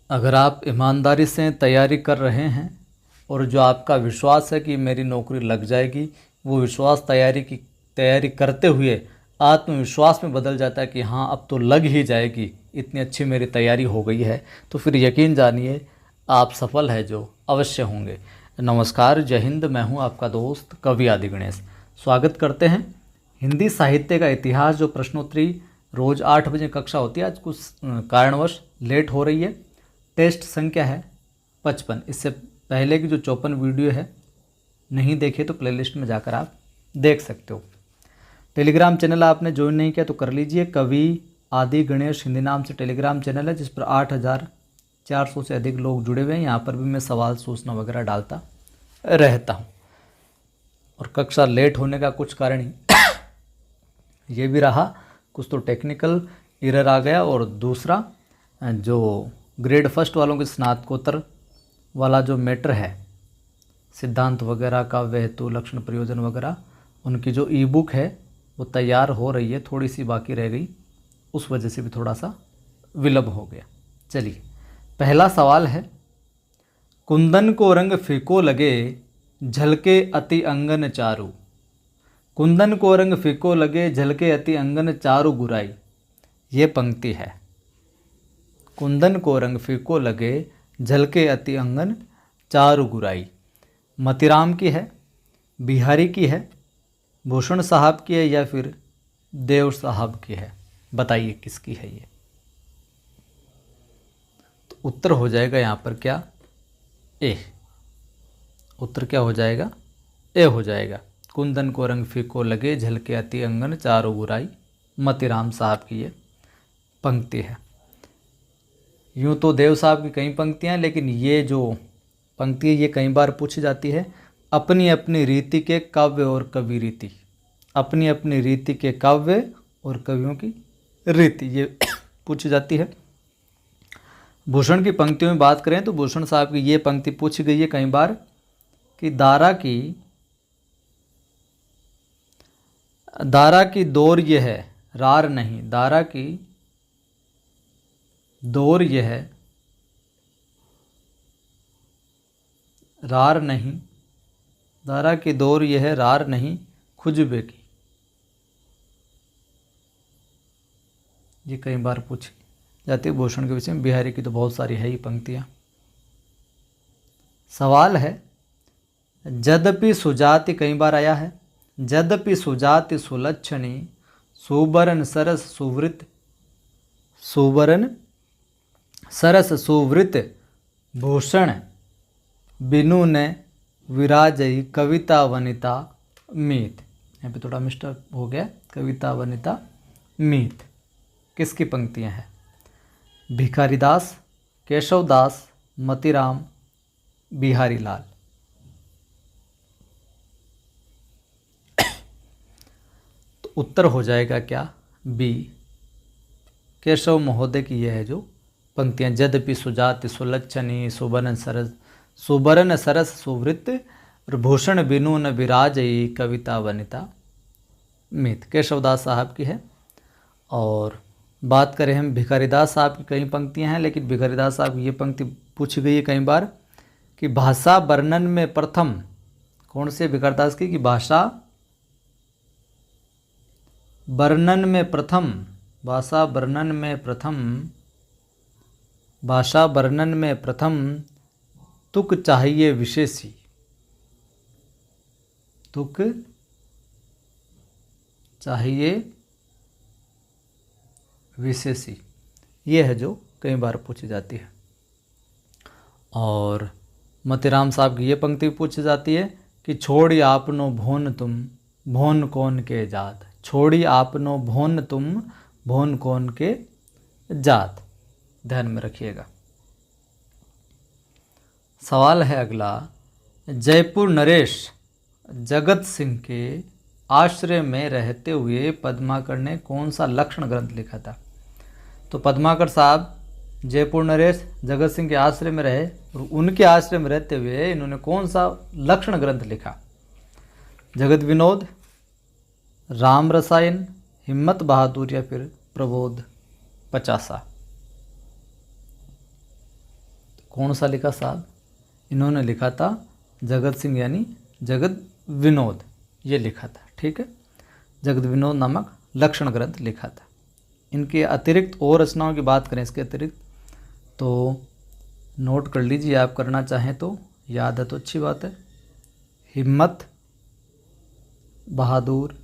अगर आप ईमानदारी से तैयारी कर रहे हैं और जो आपका विश्वास है कि मेरी नौकरी लग जाएगी, वो विश्वास तैयारी करते हुए आत्मविश्वास में बदल जाता है कि हाँ अब तो लग ही जाएगी, इतनी अच्छी मेरी तैयारी हो गई है, तो फिर यकीन जानिए आप सफल है जो अवश्य होंगे। नमस्कार, जय हिंद। मैं हूँ आपका दोस्त कवि आदि गणेश। स्वागत करते हैं। हिंदी साहित्य का इतिहास जो प्रश्नोत्तरी रोज़ 8 बजे कक्षा होती है, आज कुछ कारणवश लेट हो रही है। टेस्ट संख्या है 55। इससे पहले की जो 54 वीडियो है नहीं देखे तो प्लेलिस्ट में जाकर आप देख सकते हो। टेलीग्राम चैनल आपने ज्वाइन नहीं किया तो कर लीजिए। कवि आदि गणेश हिंदी नाम से टेलीग्राम चैनल है जिस पर 8400 से अधिक लोग जुड़े हुए हैं। यहाँ पर भी मैं सवाल सूचना वगैरह डालता रहता हूँ। और कक्षा लेट होने का कुछ कारण ही ये भी रहा, कुछ तो टेक्निकल एरर आ गया, और दूसरा जो ग्रेड फर्स्ट वालों के स्नातकोत्तर वाला जो मैटर है, सिद्धांत वगैरह का, हेतु लक्षण प्रयोजन वगैरह, उनकी जो ई बुक है वो तैयार हो रही है, थोड़ी सी बाकी रह गई, उस वजह से भी थोड़ा सा विलंब हो गया। चलिए, पहला सवाल है, कुंदन को रंग फीको लगे झलके अति अंगन चारू। कुंदन को रंग फीको लगे झलके अति अंगन चारू गुराई। ये पंक्ति है। कुंदन को रंग फीको लगे झलके अति अंगन चारू गुराई मतीराम की है, बिहारी की है, भूषण साहब की है या फिर देव साहब की है? बताइए किसकी है ये। तो उत्तर हो जाएगा यहाँ पर क्या? ए। उत्तर क्या हो जाएगा? ए हो जाएगा। कुंदन को रंग फीको लगे झलके अति अंगन चारू बुराई, मतीराम साहब की ये पंक्ति है। यूँ तो देव साहब की कई पंक्तियाँ हैं, लेकिन ये जो पंक्ति है ये कई बार पूछी जाती है। अपनी अपनी रीति के काव्य और कवि रीति, अपनी अपनी रीति के काव्य और कवियों की रीति, ये पूछी जाती है। भूषण की पंक्तियों में बात करें तो भूषण साहब की ये पंक्ति पूछी गई है कई बार कि दारा की दौर ये है रार नहीं, दारा की दौर ये है रार नहीं, दारा की दौर ये है रार नहीं खुजबे की। ये कई बार पूछी जाती है भूषण के विषय में। बिहारी की तो बहुत सारी है ही पंक्तियाँ। सवाल है, यद्यपि सुजाति कई बार आया है, यद्यपि सुजाति सुलक्षणी सुबरन सरस सुवृत, सुबरन सरस सुवृत भूषण बिनु ने विराजई कविता वनिता मीत। यहाँ पे थोड़ा मिस्टेक हो गया, कविता वनिता मीत किसकी पंक्तियाँ हैं? भिखारीदास, केशवदास, मतीराम, बिहारी लाल। तो उत्तर हो जाएगा क्या? बी, केशव महोदय की यह है जो पंक्तियाँ। यद्यपि सुजाति सुलक्षणी सुबरन सरस सुवृत भूषण बिनु न विराजई कविता वनिता मीत, केशवदास साहब की है। और बात करें हम भिखारीदास साहब की कई पंक्तियाँ हैं, लेकिन भिखारीदास साहब की ये पंक्ति पूछी गई है कई बार कि भाषा वर्णन में प्रथम, कौन से भिखारीदास की? कि भाषा वर्णन में प्रथम, भाषा वर्णन में प्रथम, भाषा वर्णन में प्रथम तुक चाहिए विशेषी, तुक चाहिए विशेषी। ये है जो कई बार पूछी जाती है। और मतीराम साहब की ये पंक्ति पूछी जाती है कि छोड़ी आपनो भोन तुम भोन कौन के जात, छोड़ी आपनो भोन तुम भोन कौन के जात। ध्यान में रखिएगा। सवाल है अगला, जयपुर नरेश जगत सिंह के आश्रय में रहते हुए पद्माकर ने कौन सा लक्षण ग्रंथ लिखा था? तो पद्माकर साहब जयपुर नरेश जगत सिंह के आश्रय में रहे और उनके आश्रय में रहते हुए इन्होंने कौन सा लक्षण ग्रंथ लिखा? जगत विनोद, राम रसायन, हिम्मत बहादुर या फिर प्रबोध पचासा। कौन सा लिखा साहब? इन्होंने लिखा था जगत सिंह यानी जगत विनोद, ये लिखा था। ठीक है, जगत विनोद नामक लक्षण ग्रंथ लिखा था। इनके अतिरिक्त और रचनाओं की बात करें इसके अतिरिक्त तो नोट कर लीजिए, आप करना चाहें तो, याद है तो अच्छी बात है। हिम्मत बहादुर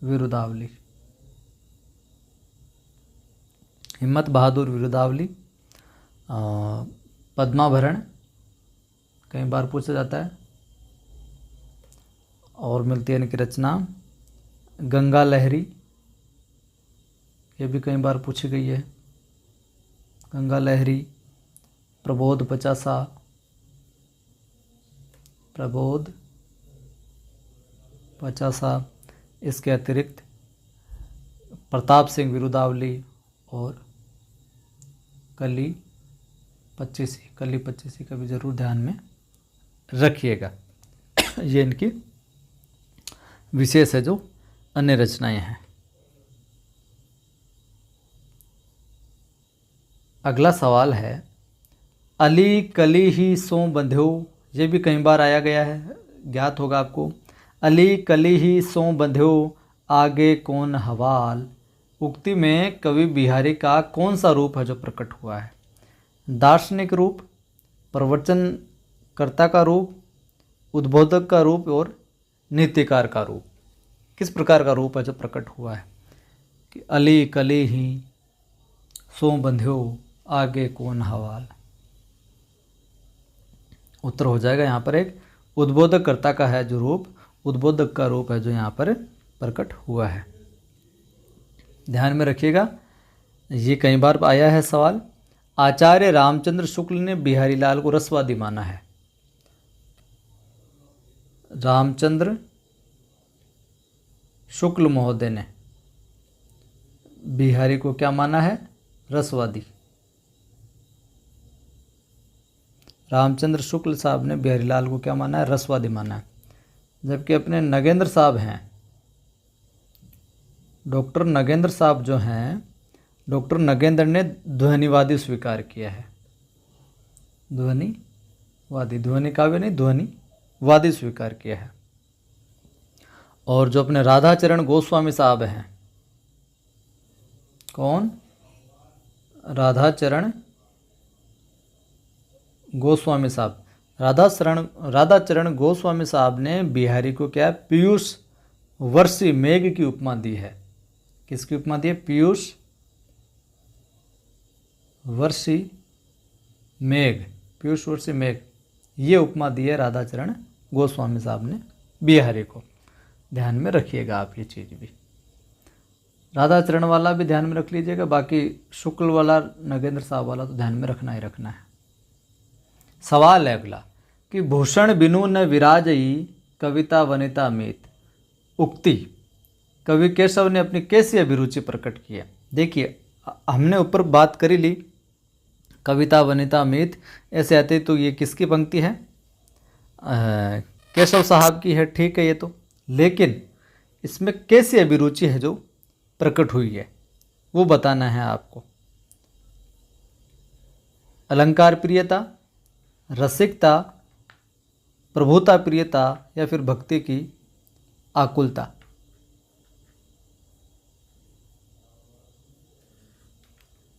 विरुदावली, हिम्मत बहादुर विरुदावली, पद्माभरण कई बार पूछा जाता है, और मिलती है इनकी रचना गंगा लहरी, ये भी कई बार पूछी गई है। गंगा लहरी, प्रबोध पचासा, प्रबोध पचासा, इसके अतिरिक्त प्रताप सिंह विरुदावली और कली 25 का भी ज़रूर ध्यान में रखिएगा। ये इनकी विशेष है जो अन्य रचनाएं हैं। अगला सवाल है, अली कली ही सो बंध्यो, ये भी कई बार आया गया है, ज्ञात होगा आपको। अली कली ही सो बंध्यो आगे कौन हवाल, उक्ति में कवि बिहारी का कौन सा रूप है जो प्रकट हुआ है? दार्शनिक रूप, प्रवचनकर्ता का रूप, उद्बोधक का रूप और नीतिकार का रूप। किस प्रकार का रूप है जो प्रकट हुआ है कि अली कली ही सो बंध्यो आगे कौन हवाल? उत्तर हो जाएगा यहाँ पर एक उद्बोधककर्ता का है जो रूप, उद्बोधक का रूप है जो यहाँ पर प्रकट हुआ है। ध्यान में रखिएगा, ये कई बार आया है सवाल। आचार्य रामचंद्र शुक्ल ने बिहारी लाल को रसवादी माना है। रामचंद्र शुक्ल महोदय ने बिहारी को क्या माना है? रसवादी। रामचंद्र शुक्ल साहब ने बिहारी लाल को क्या माना है? रसवादी माना है। जबकि अपने नगेंद्र साहब हैं, डॉक्टर नगेंद्र साहब जो हैं, डॉक्टर नगेंद्र ने ध्वनिवादी स्वीकार किया है। ध्वनिवादी, ध्वनि काव्य नहीं, ध्वनिवादी स्वीकार किया है। और जो अपने राधाचरण गोस्वामी साहब हैं, कौन? राधाचरण गोस्वामी साहब। राधाचरण गोस्वामी साहब ने बिहारी को क्या पीयूष वर्षी मेघ की उपमा दी है। किसकी उपमा दी है? पीयूष वर्षी मेघ, पीयूष वर्षी मेघ, ये उपमा दी है राधाचरण गोस्वामी साहब ने बिहारी को। ध्यान में रखिएगा आप ये चीज़ भी। राधाचरण वाला भी ध्यान में रख लीजिएगा, बाकी शुक्ल वाला, नगेंद्र साहब वाला तो ध्यान में रखना ही रखना है। सवाल है अगला कि भूषण बिनु न विराजई कविता वनिता मीत, उक्ति कवि केशव ने अपनी कैसी अभिरुचि प्रकट की है? देखिए, हमने ऊपर बात करी ली कविता वनिता मीत, ऐसे आते तो ये किसकी पंक्ति है? केशव साहब की है। ठीक है, ये तो, लेकिन इसमें कैसी अभिरुचि है जो प्रकट हुई है वो बताना है आपको। अलंकार प्रियता, रसिकता, प्रभुता प्रियता या फिर भक्ति की आकुलता?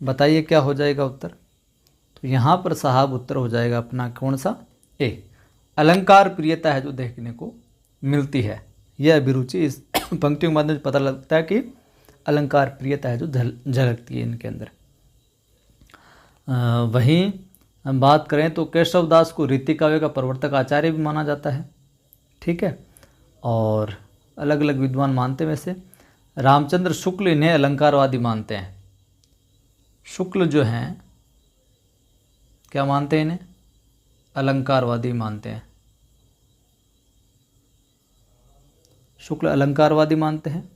बताइए क्या हो जाएगा उत्तर? तो यहाँ पर साहब उत्तर हो जाएगा अपना कौन सा? ए, अलंकार प्रियता है जो देखने को मिलती है। यह अभिरुचि इस पंक्तियों के माध्यम से पता लगता है कि अलंकार प्रियता है जो झलकती है इनके अंदर। वहीं हम बात करें तो केशव दास को रीति काव्य का प्रवर्तक आचार्य भी माना जाता है। ठीक है, और अलग अलग विद्वान मानते हैं। वैसे रामचंद्र शुक्ल इन्हें अलंकारवादी मानते हैं। शुक्ल जो हैं क्या मानते हैं? इन्हें अलंकारवादी मानते हैं। शुक्ल अलंकारवादी मानते हैं।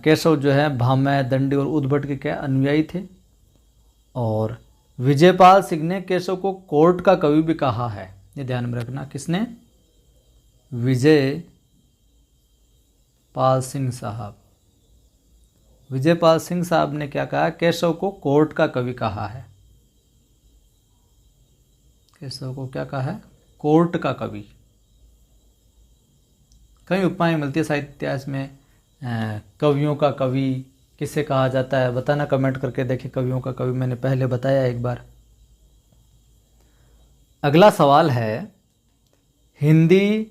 केशव जो है भामह, दंडी और उद्भट के क्या अनुयायी थे। और विजयपाल सिंह ने केशव को कोर्ट का कवि भी कहा है, ये ध्यान में रखना। किसने? विजयपाल सिंह साहब। विजयपाल सिंह साहब ने क्या कहा? केशव को कोर्ट का कवि कहा है। केशव को क्या कहा है? कोर्ट का कवि। कई उपमाएं मिलती है साहित्य इतिहास में। कवियों का कवि किसे कहा जाता है, बताना कमेंट करके। देखिए कवियों का कवि मैंने पहले बताया एक बार। अगला सवाल है, हिंदी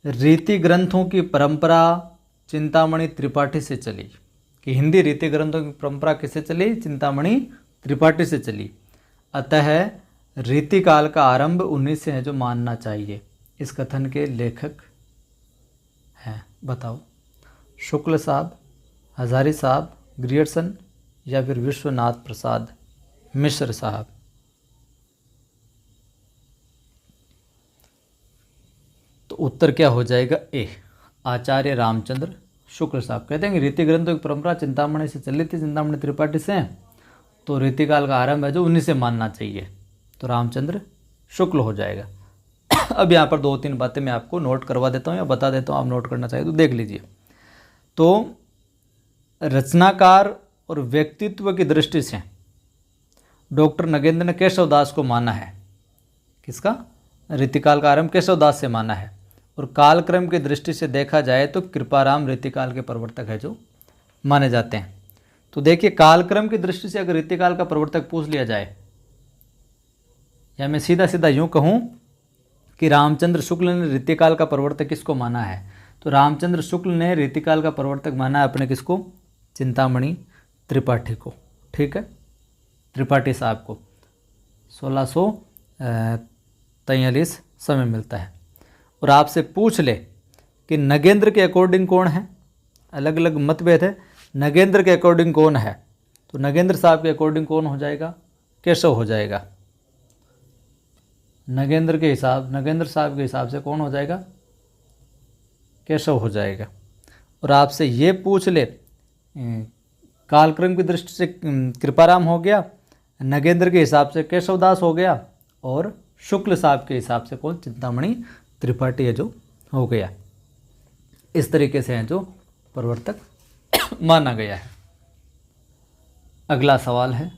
रीति ग्रंथों की परंपरा चिंतामणि त्रिपाठी से चली। कि हिंदी रीति ग्रंथों की परंपरा किससे चली? चिंतामणि त्रिपाठी से चली। अतः रीति काल का आरंभ उन्हीं से है जो मानना चाहिए। इस कथन के लेखक हैं, बताओ। शुक्ल साहब, हजारी साहब, ग्रियर्सन या फिर विश्वनाथ प्रसाद मिश्र साहब। तो उत्तर क्या हो जाएगा? ए, आचार्य रामचंद्र शुक्ल साहब। कहते हैं कि रीति ग्रंथों की परंपरा चिंतामणि से चली थी, चिंतामणि त्रिपाठी से, तो रीतिकाल का आरंभ है जो उन्हीं से मानना चाहिए। तो रामचंद्र शुक्ल हो जाएगा। अब यहाँ पर 2-3 बातें मैं आपको नोट करवा देता हूँ या बता देता हूँ, आप नोट करना चाहिए तो देख लीजिए। तो रचनाकार और व्यक्तित्व की दृष्टि से डॉक्टर नगेंद्र ने केशवदास को माना है। किसका? रीतिकाल का आरंभ केशवदास से माना है। और कालक्रम की दृष्टि से देखा जाए तो कृपाराम रीतिकाल के प्रवर्तक है जो माने जाते हैं। तो देखिए कालक्रम की दृष्टि से अगर रीतिकाल का प्रवर्तक पूछ लिया जाए, या मैं सीधा सीधा यूँ कहूँ कि रामचंद्र शुक्ल ने रीतिकाल का प्रवर्तक किसको माना है, तो रामचंद्र शुक्ल ने रीतिकाल का प्रवर्तक माना है अपने किसको? चिंतामणि त्रिपाठी को। ठीक है, त्रिपाठी साहब को 1643 समय मिलता है। और आपसे पूछ ले कि नगेंद्र के अकॉर्डिंग कौन है, अलग अलग मतभेद है, नगेंद्र के अकॉर्डिंग कौन है, तो नगेंद्र साहब के अकॉर्डिंग कौन हो जाएगा? केशव हो जाएगा। नगेंद्र साहब के हिसाब से कौन हो जाएगा? केशव हो जाएगा। और आपसे ये पूछ ले कालक्रम की दृष्टि से कृपाराम हो गया, नगेंद्र के हिसाब से केशवदास हो गया, और शुक्ल साहब के हिसाब से कौन? चिंतामणि त्रिपाठी है जो हो गया। इस तरीके से है जो प्रवर्तक माना गया है। अगला सवाल है,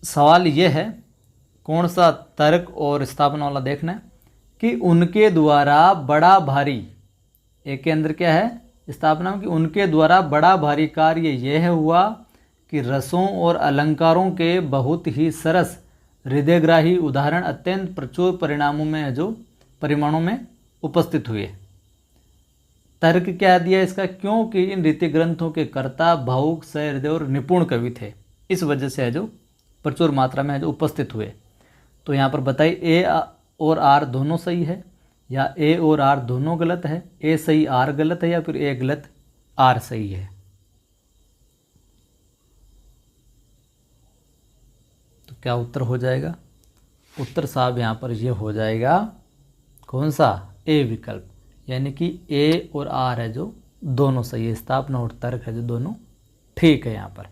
सवाल ये है, कौन सा तर्क और स्थापना वाला देखना है कि उनके द्वारा बड़ा भारी, एक के अंदर क्या है? स्थापना कि उनके द्वारा बड़ा भारी कार्य यह हुआ कि रसों और अलंकारों के बहुत ही सरस हृदयग्राही उदाहरण अत्यंत प्रचुर परिमाणों में उपस्थित हुए। तर्क क्या दिया इसका? क्योंकि इन रीति ग्रंथों के कर्ता भावुक, सहृदय और निपुण कवि थे, इस वजह से है जो प्रचुर मात्रा में है जो उपस्थित हुए। तो यहाँ पर बताइए ए और आर दोनों सही है, या ए और आर दोनों गलत है, ए सही आर गलत है, या फिर ए गलत आर सही है। तो क्या उत्तर हो जाएगा? उत्तर साहब यहाँ पर ये हो जाएगा कौन सा? ए विकल्प, यानी कि ए और आर है जो दोनों सही है, स्थापना और तर्क है जो दोनों ठीक है। यहाँ पर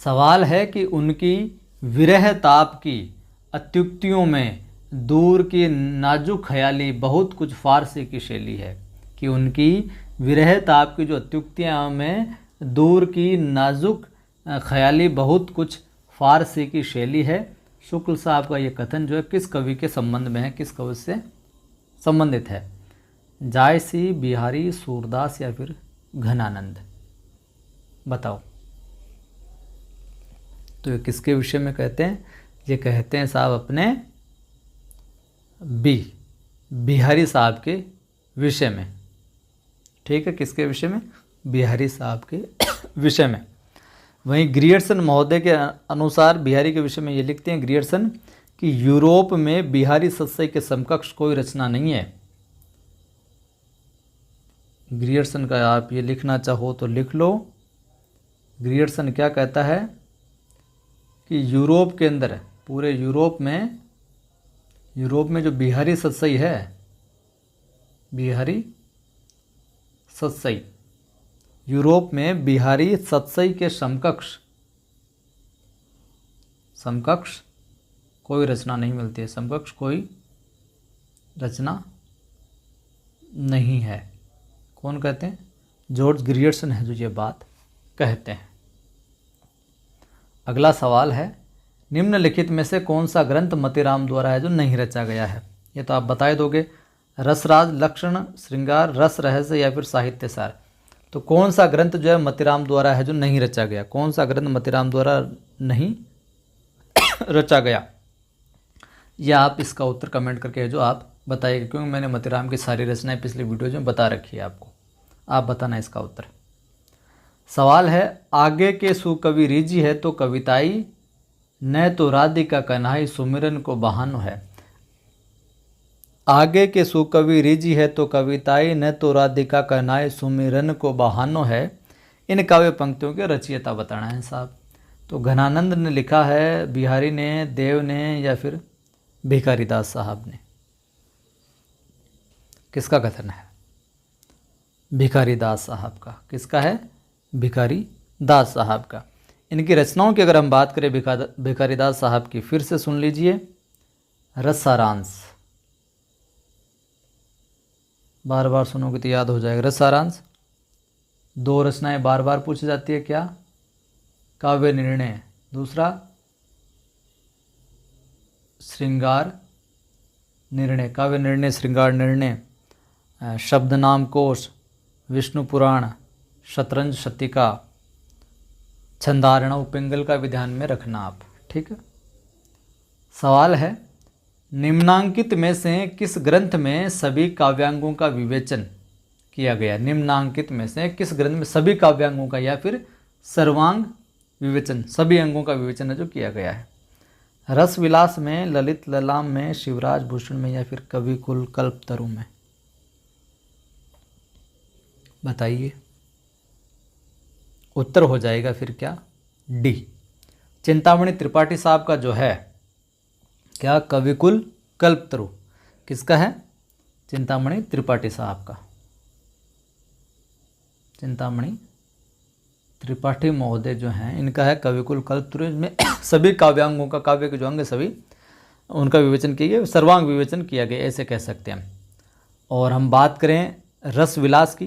सवाल है कि उनकी विरह ताप की अत्युक्तियों में दूर की नाजुक ख्याली बहुत कुछ फारसी की शैली है। कि उनकी विरह ताप की जो अत्युक्तियाँ में दूर की नाजुक ख्याली बहुत कुछ फारसी की शैली है। शुक्ल साहब का ये कथन जो है किस कवि के संबंध में है, किस कवि से संबंधित है? जायसी, बिहारी, सूरदास या फिर घनानंद? बताओ। तो ये किसके विषय में कहते हैं? ये कहते हैं साहब अपने बिहारी साहब के विषय में। ठीक है, किसके विषय में? बिहारी साहब के विषय में। वहीं ग्रियर्सन महोदय के अनुसार बिहारी के विषय में ये लिखते हैं ग्रियर्सन कि यूरोप में बिहारी सत्सई के समकक्ष कोई रचना नहीं है। ग्रियर्सन का आप ये लिखना चाहो तो लिख लो। ग्रियर्सन क्या कहता है कि यूरोप के अंदर, पूरे यूरोप में जो बिहारी सत्सई है, बिहारी सत्सई, यूरोप में बिहारी सत्सई के समकक्ष कोई रचना नहीं मिलती है, समकक्ष कोई रचना नहीं है। कौन कहते हैं? जॉर्ज ग्रियर्सन है जो ये बात कहते हैं। अगला सवाल है, निम्नलिखित में से कौन सा ग्रंथ मतीराम द्वारा है जो नहीं रचा गया है? ये तो आप बता ही दोगे, रसराज, लक्षण, श्रृंगार, रस रहस्य या फिर साहित्य सार। तो कौन सा ग्रंथ जो है मतीराम द्वारा है जो नहीं रचा गया? कौन सा ग्रंथ मतीराम द्वारा नहीं रचा गया? या आप इसका उत्तर कमेंट करके जो आप बताइएगा, क्योंकि मैंने मतीराम की सारी रचनाएं पिछले वीडियो में बता रखी है आपको। आप बताना इसका उत्तर। सवाल है, आगे के सुकवि रीझी है तो कविताई, न तो राधिका कन्हाई सुमिरन को बहानो है। आगे के सुकवि रीझी है तो कविताई, न तो राधिका कन्हाई सुमिरन को बहानो है। इन काव्य पंक्तियों के रचयिता बताना है साहब। तो घनानंद ने लिखा है, बिहारी ने, देव ने या फिर भिखारी दास साहब ने? किसका कथन है? भिखारी दास साहब का। किसका है? भिखारी दास साहब का। इनकी रचनाओं की अगर हम बात करें भिखारी दास साहब की, फिर से सुन लीजिए। रसारांश, बार बार सुनोगे तो याद हो जाएगा। रसारांश, दो रचनाएं बार बार पूछी जाती है, क्या? काव्य निर्णय, दूसरा श्रृंगार निर्णय। काव्य निर्णय, श्रृंगार निर्णय, शब्दनाम कोश, विष्णु पुराण, शतरंज शतिका, छंदारणव, पिंगल का भी ध्यान में रखना आप, ठीक है। सवाल है, निम्नांकित में से किस ग्रंथ में सभी काव्यांगों का विवेचन किया गया? निम्नांकित में से किस ग्रंथ में सभी काव्यांगों का या फिर सर्वांग विवेचन, सभी अंगों का विवेचन है जो किया गया है? रस विलास में, ललित ललाम में, शिवराज भूषण में या फिर कवि कुल कल्पतरु में? बताइए। उत्तर हो जाएगा फिर क्या? डी। चिंतामणि त्रिपाठी साहब का जो है क्या? कविकुल कल्पतरु। किसका है? चिंतामणि त्रिपाठी साहब का। चिंतामणि त्रिपाठी महोदय जो हैं, इनका है कविकुल कल्पतरु। इसमें सभी काव्यांगों का, काव्य के जो अंग सभी, उनका विवेचन किया गया, सर्वांग विवेचन किया गया, ऐसे कह सकते हैं। और हम बात करें रस विलास की,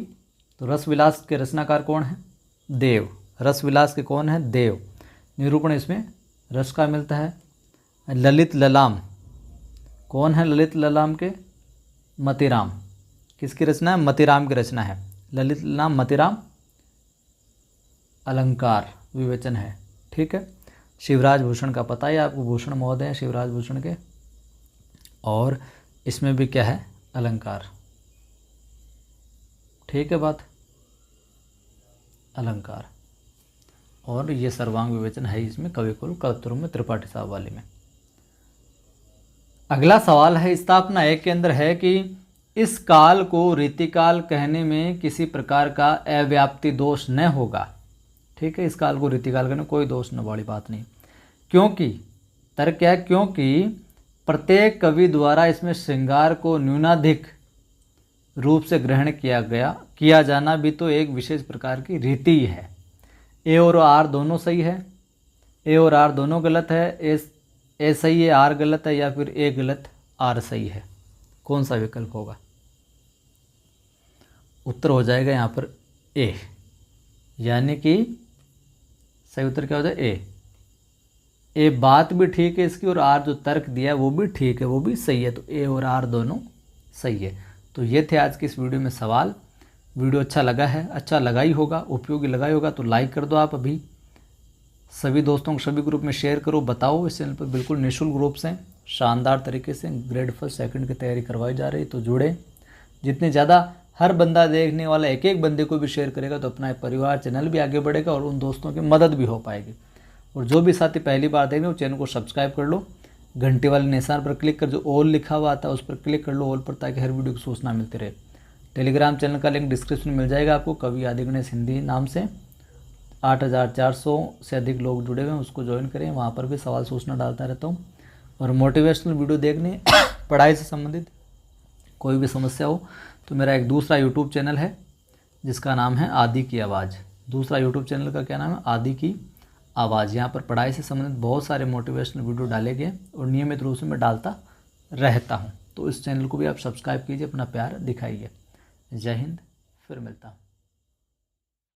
तो रस विलास के रचनाकार कौन है? देव। रस विलास के कौन है? देव। निरूपण इसमें रस का मिलता है। ललित ललाम, कौन है ललित ललाम के? मतीराम। किसकी रचना है? मतीराम की रचना है। ललित ललाम, मतीराम, अलंकार विवेचन है, ठीक है। शिवराज भूषण का पता है आपको, भूषण महोदय हैं शिवराज भूषण के, और इसमें भी क्या है? अलंकार, ठीक है बात, अलंकार। और ये सर्वांग विवेचन है इसमें कविकुल कल्पतरु में, त्रिपाठी साहब वाले में। अगला सवाल है, स्थापना 1 के अंदर है कि इस काल को रीतिकाल कहने में किसी प्रकार का अव्याप्ति दोष न होगा, ठीक है। इस काल को रीतिकाल कहने में कोई दोष न, बड़ी बात नहीं। क्योंकि तर्क क्या है? क्योंकि प्रत्येक कवि द्वारा इसमें श्रृंगार को न्यूनाधिक रूप से ग्रहण किया जाना भी तो एक विशेष प्रकार की रीति ही है। ए और आर दोनों सही है, ए और आर दोनों गलत है, ए सही है, आर गलत है, या फिर ए गलत, आर सही है? कौन सा विकल्प होगा? उत्तर हो जाएगा यहाँ पर ए, यानी कि सही उत्तर क्या हो जाए? ए। ए बात भी ठीक है इसकी, और आर जो तर्क दिया है वो भी ठीक है, वो भी सही है। तो ए और आर दोनों सही है। तो ये थे आज की इस वीडियो में सवाल। वीडियो अच्छा लगा है, अच्छा लगा ही होगा, उपयोगी लगा ही होगा, तो लाइक कर दो आप अभी। सभी दोस्तों को सभी ग्रुप में शेयर करो, बताओ। इस चैनल पर बिल्कुल निःशुल्क रूप से शानदार तरीके से ग्रेड 1 सेकंड की तैयारी करवाई जा रही है, तो जुड़े। जितने ज़्यादा हर बंदा देखने वाला एक एक बंदे को भी शेयर करेगा तो अपना परिवार, चैनल भी आगे बढ़ेगा और उन दोस्तों की मदद भी हो पाएगी। और जो भी साथी पहली बार देख रहे हो, चैनल को सब्सक्राइब कर लो, घंटे वाले निशान पर क्लिक कर, जो ऑल लिखा हुआ आता है उस पर क्लिक कर लो, ऑल पर, ताकि हर वीडियो की सूचना मिलती रहे। टेलीग्राम चैनल का लिंक डिस्क्रिप्शन में मिल जाएगा आपको, कवि आदिगणेश हिंदी नाम से 8400 से अधिक लोग जुड़े हुए हैं, उसको ज्वाइन करें। वहाँ पर भी सवाल सूचना डालता रहता हूँ। और मोटिवेशनल वीडियो देखने, पढ़ाई से संबंधित कोई भी समस्या हो तो मेरा एक दूसरा यूट्यूब चैनल है जिसका नाम है आदि की आवाज़। दूसरा यूट्यूब चैनल का क्या नाम है? आदि की आवाज़। यहाँ पर पढ़ाई से संबंधित बहुत सारे मोटिवेशनल वीडियो डाले गए और नियमित रूप से मैं डालता रहता हूँ। तो इस चैनल को भी आप सब्सक्राइब कीजिए, अपना प्यार दिखाइए। जय हिंद, फिर मिलता हूँ।